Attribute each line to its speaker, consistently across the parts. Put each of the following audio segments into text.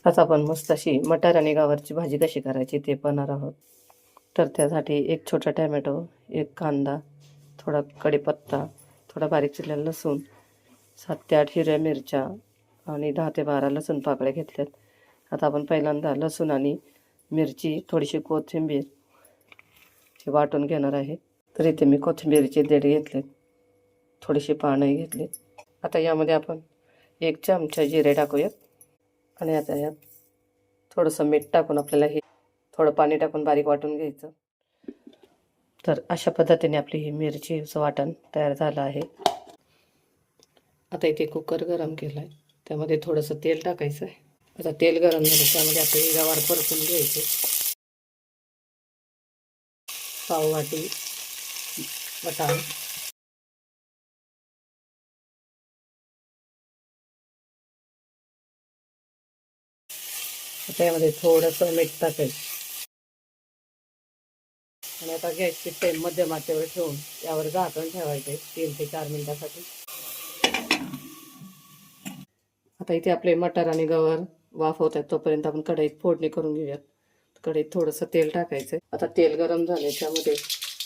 Speaker 1: आज आपण मस्त अशी मटार आणि गवारची भाजी कशी करायची ते पाहणार आहोत. तर त्यासाठी एक छोटा टॅमॅटो, एक कांदा, थोडा कढीपत्ता, थोडा बारीक चिरलेला लसूण, 7 ते 8 हिरव्या मिरच्या आणि 10 ते 12 लसूण पाकळ्या घेतल्यात. आता आपण पहिल्यांदा लसूण आणि मिरची, थोडीशी कोथिंबीर हे वाटून घेणार आहे. तर इथे मी कोथिंबीरचे देठ घेतलेत, थोडीशी पानंही घेतलीत. आता यामध्ये आपण 1 चमचा जिरे टाकूयात आणि आता यात थोडंसं मीठ टाकून आपल्याला हे थोडं पाणी टाकून बारीक वाटून घ्यायचं. तर अशा पद्धतीने आपली ही मिरचीचं वाटण तयार झालं आहे. आता इथे कुकर गरम केला आहे, त्यामध्ये थोडंसं तेल टाकायचं आहे. आता तेल गरम झालं त्यामध्ये आपले गवार परतून घ्यायचे. पाव वाटी वाटाणे, आता यामध्ये थोडंसं मीठ टाकायचं आणि आता गॅसची फ्लेम मध्यम आचेवर ठेवून यावर झाकण ठेवायचे 3 ते 4 मिनिटासाठी. आता इथे आपले मटार आणि गवार वाफवत आहेत, तोपर्यंत आपण कढईत फोडणी करून घेऊयात. कढईत थोडंसं तेल टाकायचं. आता तेल गरम झाले त्यामध्ये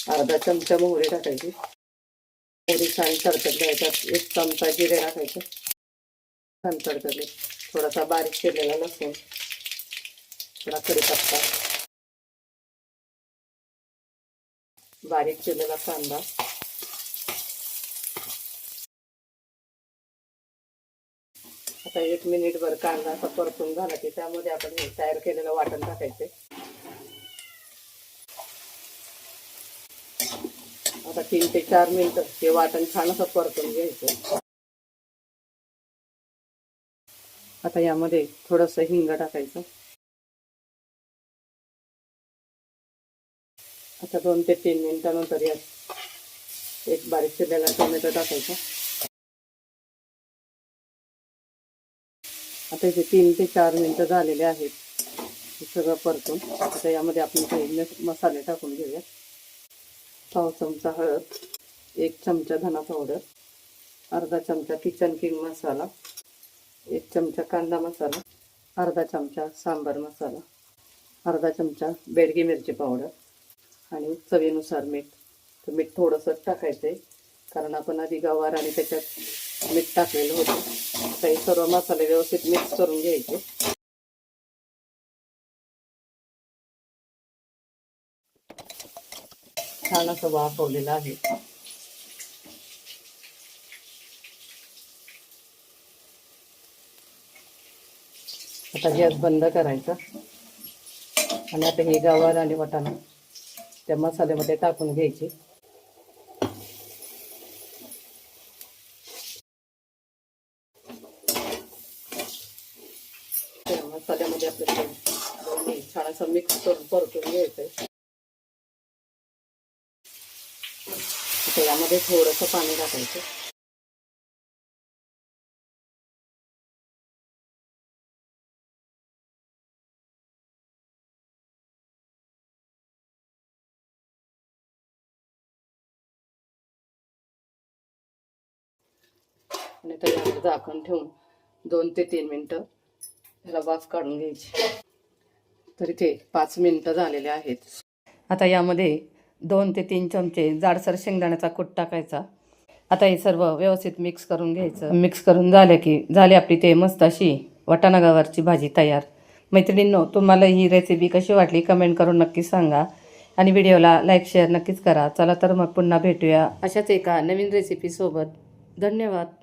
Speaker 1: अर्धा चमचा मोहरी टाकायची. मोहरी छान तडतडली, त्यात 1 चमचा जिरे टाकायचं. छान तडतडले, थोडासा बारीक चिरलेला लसूण, थोडा कढीपत्ता, बारीक चिरलेला कांदा, आता 1 मिनिटभर कांदा असा परतून झाला की त्यामध्ये आपण हे तयार केलेलं वाटण टाकायचे. आता 3 ते 4 मिनिटं हे वाटण छान असं परतून घ्यायचं. आता यामध्ये थोडंसं हिंग टाकायचं. आता 2 ते 3 मिनिटानंतर यात एक बारीक चिरलेला टोमॅटो टाकायचा. आता इथे 3 ते 4 मिनिटं झालेले आहेत. हे सगळं परतून आता यामध्ये आपण काही मसाले टाकून घेऊया. पाव चमचा हळद, 1 चमचा धना पावडर, अर्धा चमचा किचन किंग मसाला, 1 चमचा कांदा मसाला, अर्धा चमचा सांबार मसाला, अर्धा चमचा बेडगी मिरची पावडर आणि चवीनुसार मीठ. तर मीठ थोडंसं टाकायचं आहे कारण आपण आधी गवार आणि त्याच्यात मीठ टाकलेलं होतं. आता हे सर्व मसाले व्यवस्थित मिक्स करून घ्यायचे. छान असं वाफवलेलं आहे. आता गॅस बंद करायचा आणि आता हे गवार आणि वाटाणा त्या मसाल्यामध्ये टाकून घ्यायचे. त्या मसाल्यामध्ये आपल्याला दोन्ही छान असं मिक्स करून परतून घ्यायचंय. आता यामध्ये थोडंसं पाणी टाकायचं. आणि त्याच्यावर झाकण ठेवून 2 ते 3 मिनिटं त्याला वाफ काढून घ्यायची. तर इथे 5 मिनिटं झालेले आहेत. आता यामध्ये 2 ते 3 चमचे जाडसर शेंगदाण्याचा कूट टाकायचा. आता हे सर्व व्यवस्थित मिक्स करून घ्यायचं. मिक्स करून झाले की झाली आपली ते मस्त अशी वाटाणा गवारची भाजी तयार. मैत्रिणींनो, तुम्हाला ही रेसिपी कशी वाटली कमेंट करून नक्की सांगा आणि व्हिडिओला लाईक शेअर नक्कीच करा. चला तर मग पुन्हा भेटूया अशाच एका नवीन रेसिपीसोबत. धन्यवाद.